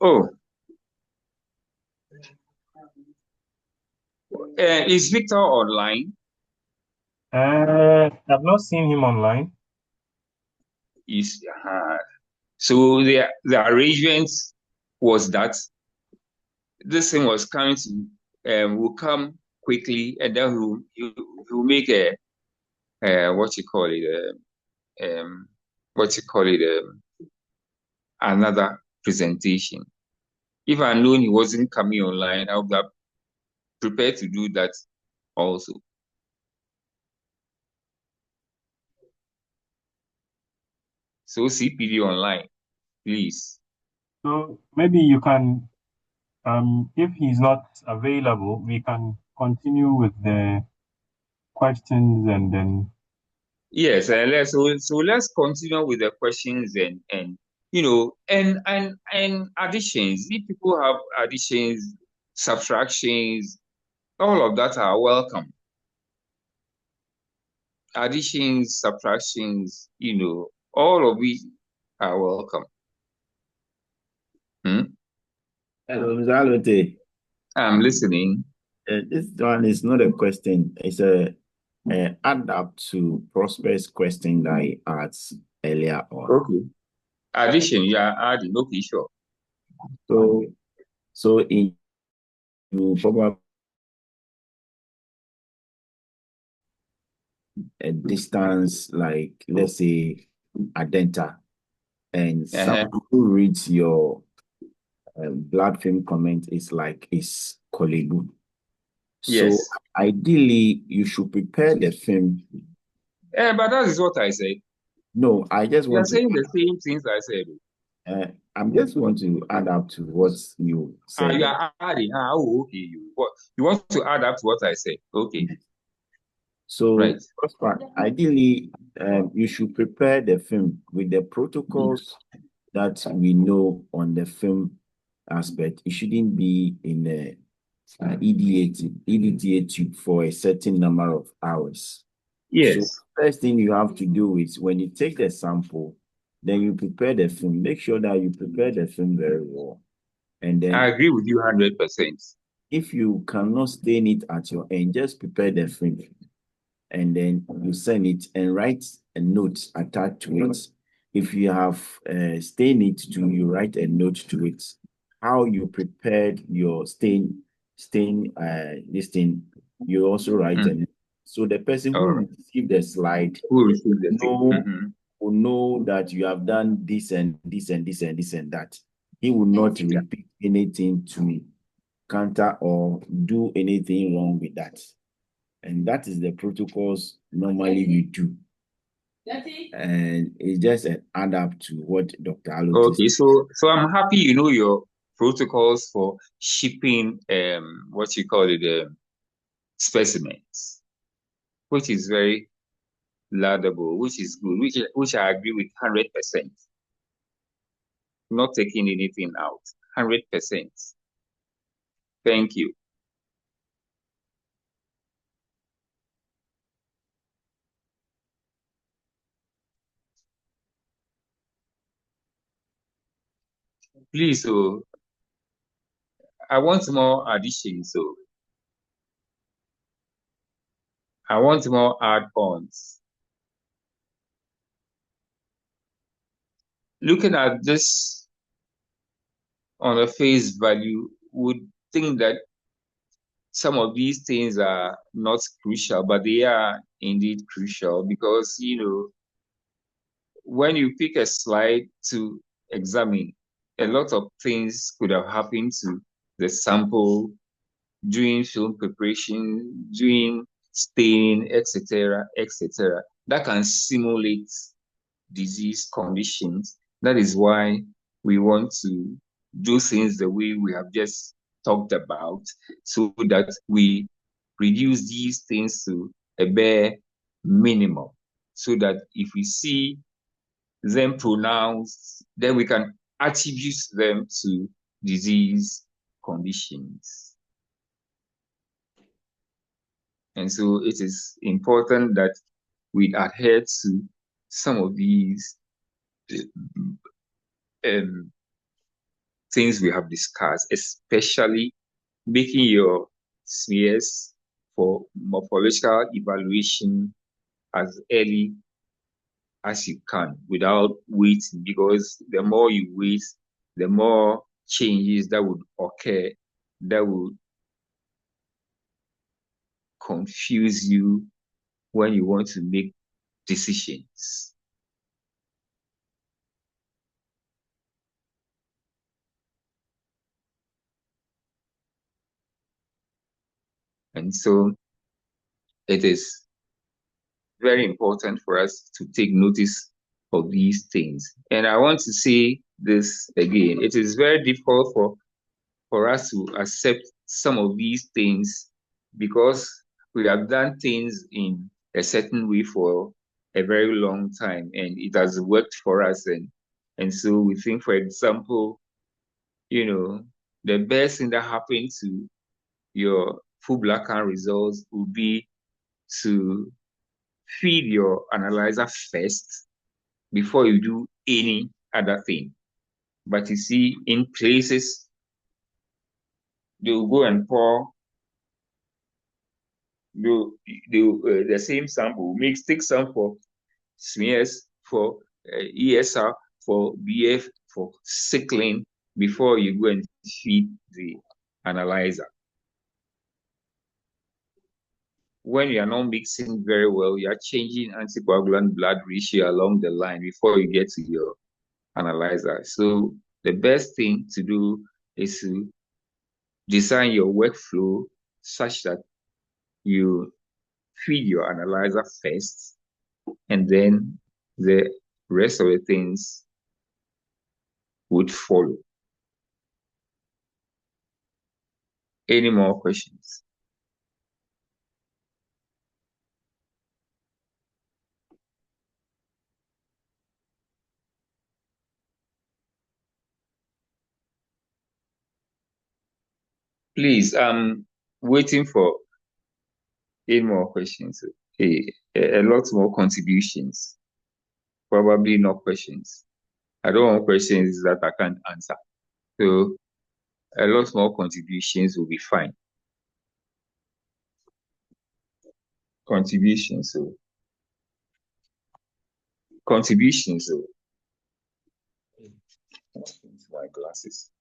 Oh. Is Victor online? I've not seen him online. So the arrangement was that this thing was coming to will come quickly, and then he'll make a another presentation. If I known he wasn't coming online, I would have prepared to do that also. So CPD online, please. So maybe you can, if he's not available, we can continue with the questions and then Yes, and let's continue with the questions and and additions. If people have additions, subtractions, all of that are welcome. Additions, subtractions, all of it are welcome. Hello, Mr. Alote. I'm listening. This one is not a question. It's a add up to Prosper's question that he asked earlier on. Okay. Addition, you are adding. Okay, sure. So in you probably a distance like let's say Adenta, and someone who reads your blood film comment is like it's Kolebu. Yes. So ideally, you should prepare the film. But that is what I said. No, I just You are want to. saying the same things I said. I'm just want to add up to what you said. You are adding. Okay. You want to add up to what I said. Okay. So, right. Ideally, you should prepare the film with the protocols that we know on the film aspect. It shouldn't be in a EDTA tube for a certain number of hours. Yes. So first thing you have to do is when you take the sample, then you prepare the film. Make sure that you prepare the film very well. And then I agree with you 100%. If you cannot stain it at your end, just prepare the film. And then you send it and write a note attached to it. If you have stained it to, you write a note to it. How you prepared your stain, this thing, you also write a note. So the person who received the slide will know that you have done this and this and this and this and that. He will not repeat anything to counter or do anything wrong with that. And that is the protocols normally we do. And it's just an add up to what Dr. Alote Okay, so I'm happy you know your protocols for shipping what you call it specimens, which is very laudable, which is good, which I agree with 100%. Not taking anything out, 100%. Thank you. Please, so I want more additions, so I want more add-ons. Looking at this on a face value, would think that some of these things are not crucial, but they are indeed crucial because, when you pick a slide to examine, a lot of things could have happened to the sample during film preparation, during staining, etc., etc. That can simulate disease conditions. That is why we want to do things the way we have just talked about, so that we reduce these things to a bare minimum, so that if we see them pronounced, then we can attribute them to disease conditions. And so it is important that we adhere to some of these things we have discussed, especially making your smears for morphological evaluation as early as you can without waiting, because the more you wait, the more changes that would occur that would confuse you when you want to make decisions. And so it is very important for us to take notice of these things. And I want to say this again. It is very difficult for us to accept some of these things because we have done things in a certain way for a very long time and it has worked for us. And so we think, for example, the best thing that happened to your full black count results would be to feed your analyzer first before you do any other thing. But you see, in places, they will go and pour the same sample, take some for smears, for ESR, for BF, for sickling before you go and feed the analyzer. When you are not mixing very well, you are changing anticoagulant blood ratio along the line before you get to your analyzer. So the best thing to do is to design your workflow such that you feed your analyzer first, and then the rest of the things would follow. Any more questions? Please, I'm waiting for any more questions. A lot more contributions. Probably no questions. I don't want questions that I can't answer. So a lot more contributions will be fine. Contributions. My glasses.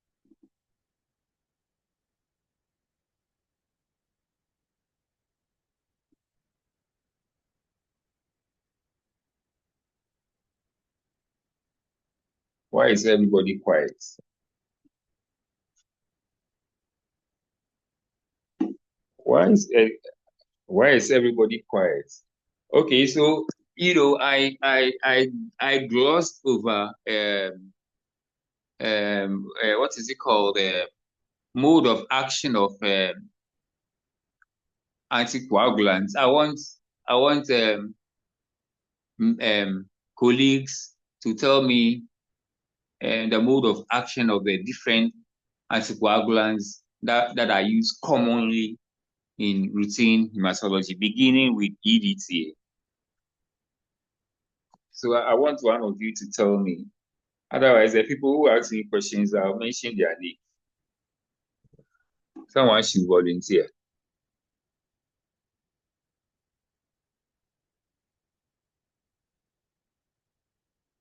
Why is everybody quiet? Why is everybody quiet? Okay, so I glossed over what is it called? Mode of action of anticoagulants. I want colleagues to tell me the mode of action of the different anticoagulants that are used commonly in routine hematology, beginning with EDTA. So I want one of you to tell me. Otherwise, the people who ask me questions, I'll mention their name. Someone should volunteer.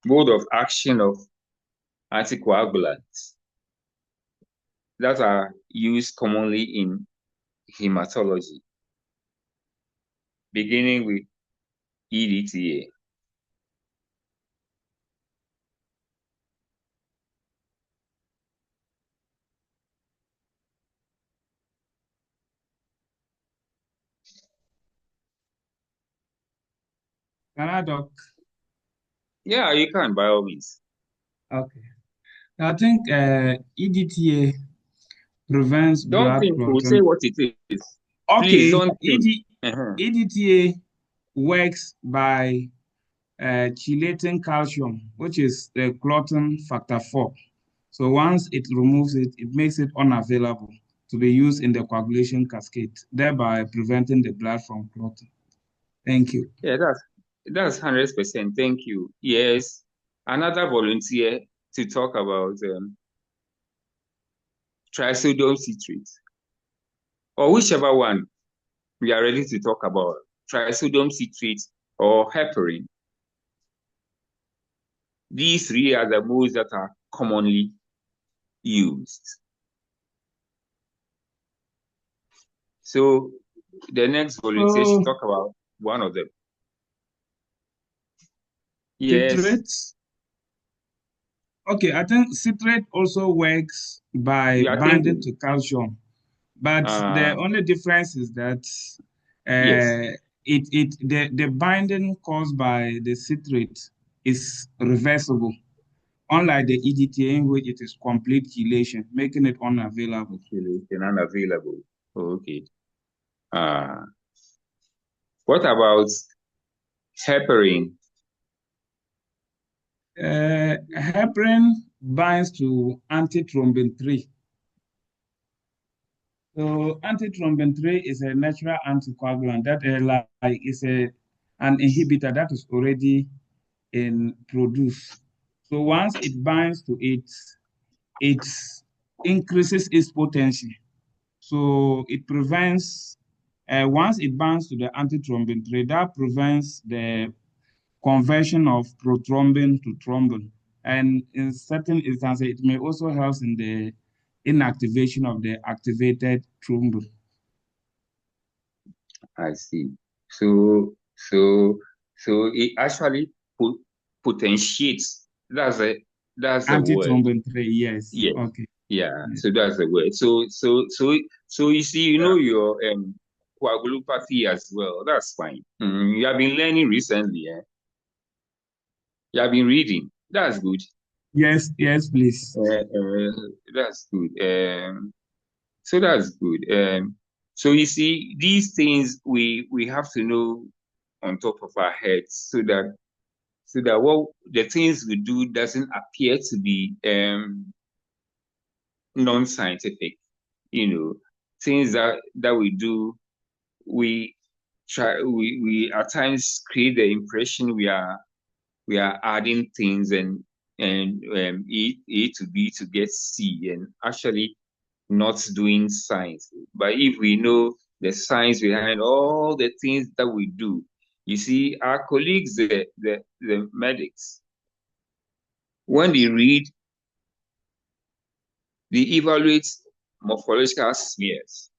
Mode of action of anticoagulants that are used commonly in hematology, beginning with EDTA. Can I, Doc? Yeah, you can, by all means. Okay. I think EDTA prevents Don't blood think, we'll clotting. say what it is. Okay, Please don't think. EDTA works by chelating calcium, which is the clotting factor 4. So once it removes it, it makes it unavailable to be used in the coagulation cascade, thereby preventing the blood from clotting. Thank you. Yeah, that's 100%. Thank you. Yes, another volunteer to talk about trisodium citrate, or whichever one we are ready to talk about, trisodium citrate or heparin. These three are the modes that are commonly used. So the next volunteer should talk about one of them. Yes. Citrates. Okay, I think citrate also works by binding to calcium, but the only difference is that the binding caused by the citrate is reversible, unlike the EDTA, in which it is complete chelation, making it unavailable. Unavailable. Okay. What about heparin? Heparin binds to antithrombin 3. So antithrombin 3 is a natural anticoagulant that is an inhibitor that is already produced. So once it binds to it, it increases its potency. So it prevents, once it binds to the antithrombin 3, that prevents the conversion of prothrombin to thrombin. And in certain instances, it may also help in the inactivation of the activated thrombin. I see. So it actually potentiates. That's a word. Antithrombin 3, yes. Yeah. Okay. Yeah. Yes. So that's the word. So you see, you know your coagulopathy as well. That's fine. You have been learning recently, eh? You have been reading. That's good. Yes, please. That's good. So that's good. So you see, these things we have to know on top of our heads so that what the things we do doesn't appear to be non-scientific. You know, things that we do, we at times create the impression we are adding things and A to B to get C, and actually not doing science. But if we know the science behind all the things that we do, you see, our colleagues, the medics, when they read, they evaluate morphological smears.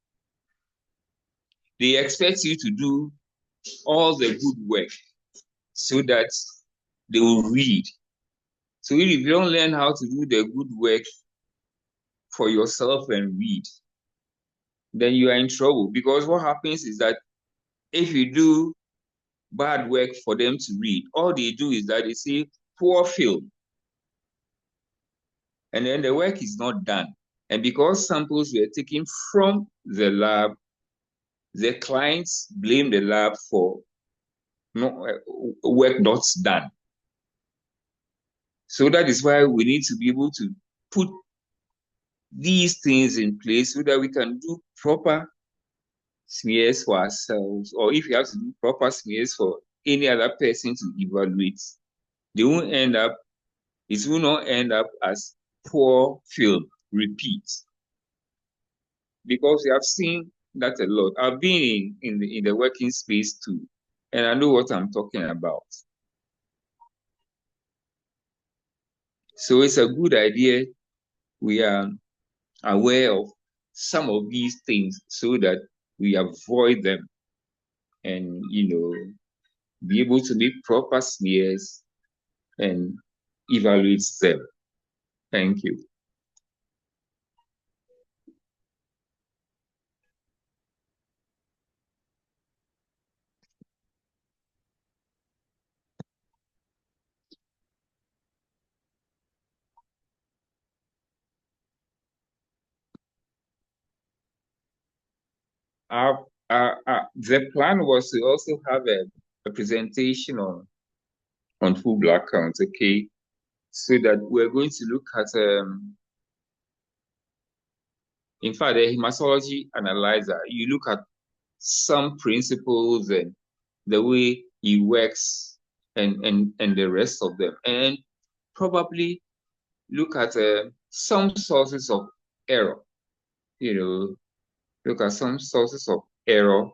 They expect you to do all the good work so that they will read. So if you don't learn how to do the good work for yourself and read, then you are in trouble. Because what happens is that if you do bad work for them to read, all they do is that they say poor film, and then the work is not done. And because samples were taken from the lab, the clients blame the lab for work not done. So that is why we need to be able to put these things in place so that we can do proper smears for ourselves, or if you have to do proper smears for any other person to evaluate, it will not end up as poor film repeat. Because we have seen that a lot. I've been in the working space too, and I know what I'm talking about. So it's a good idea we are aware of some of these things so that we avoid them and, be able to make proper smears and evaluate them. Thank you. The plan was to also have a presentation on full blood count, okay? So that we're going to look at, in fact, the hematology analyzer. You look at some principles and the way it works and the rest of them, and probably look at some sources of error. Look at some sources of error.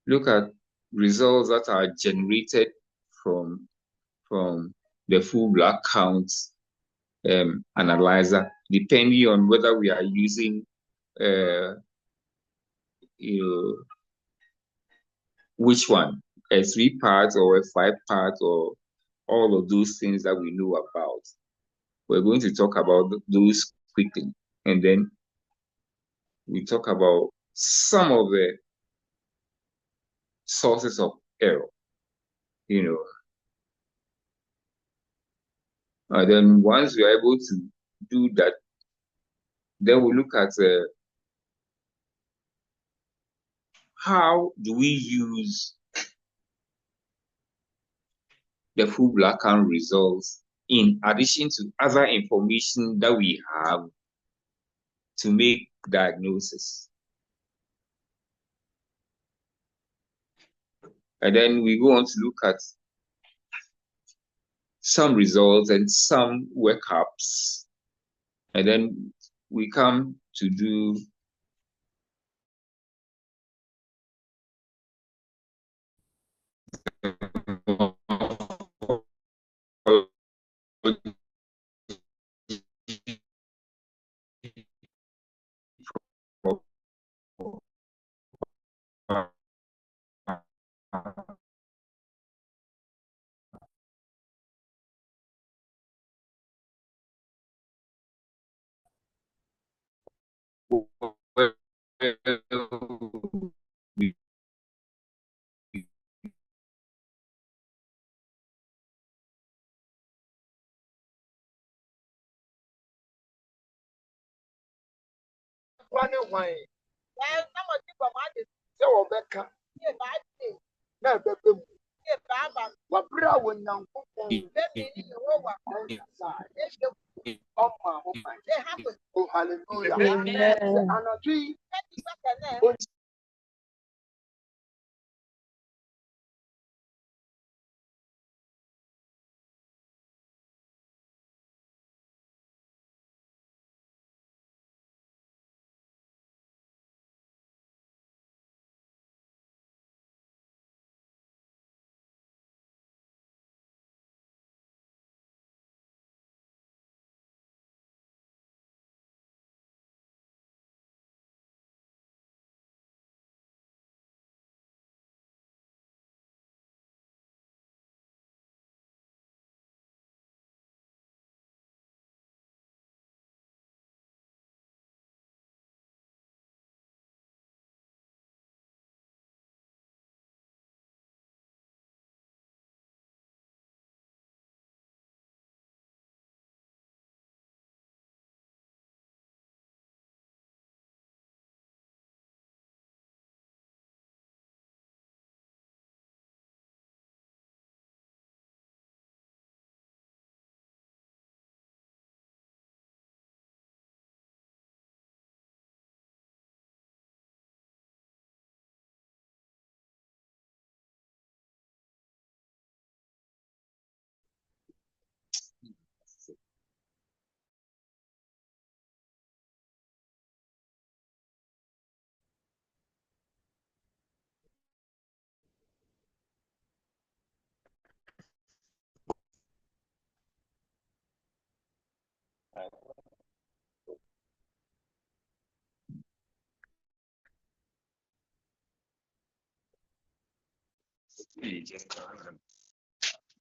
Look at results that are generated from the full blood count analyzer, depending on whether we are using which one, a 3-part or a 5-part, or all of those things that we know about. We're going to talk about those quickly, and then we talk about some of the sources of error. And then once we are able to do that, then we look at how do we use the full blood count results in addition to other information that we have to make diagnosis? And then we go on to look at some results and some workups. And then we come to do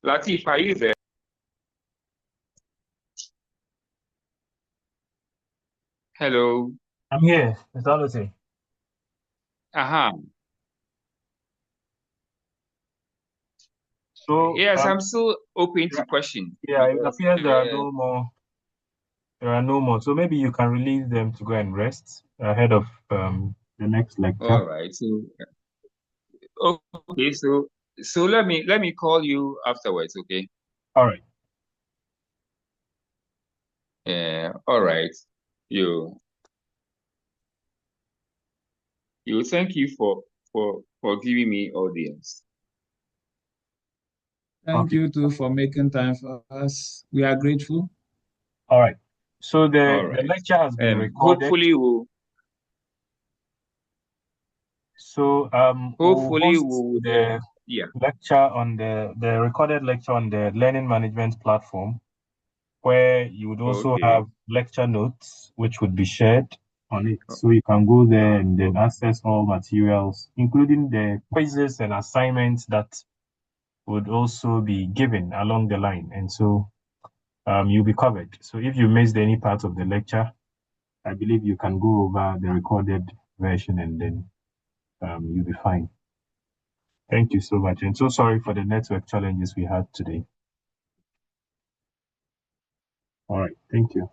Latif, are you there? Hello. I'm here. It's Olusi. Uh-huh. So, Yes, I'm still open to questions. yeah, it Because, appears there are no more. There are no more. So maybe you can release them to go and rest ahead of the next lecture. all right. So okay, so let me call you afterwards, okay? All right. Yeah, all right. You thank you for giving me audience. Thank Okay. you too for making time for us. We are grateful. All right. So All the right. lecture has been recorded. Hopefully we'll So we'll hopefully host we'll the yeah. lecture on the recorded lecture on the learning management platform, where you would also Okay. have lecture notes which would be shared on it. So you can go there and then access all materials, including the quizzes and assignments that would also be given along the line. And so you'll be covered. So if you missed any part of the lecture, I believe you can go over the recorded version and then you'll be fine. Thank you so much. And so sorry for the network challenges we had today. All right. Thank you.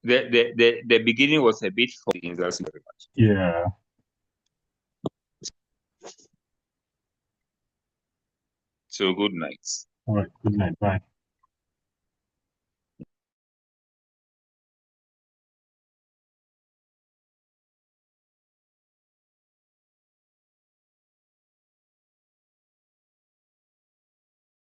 The beginning was a bit funny. That's very much. Yeah. So good night. All right. Good night. Bye.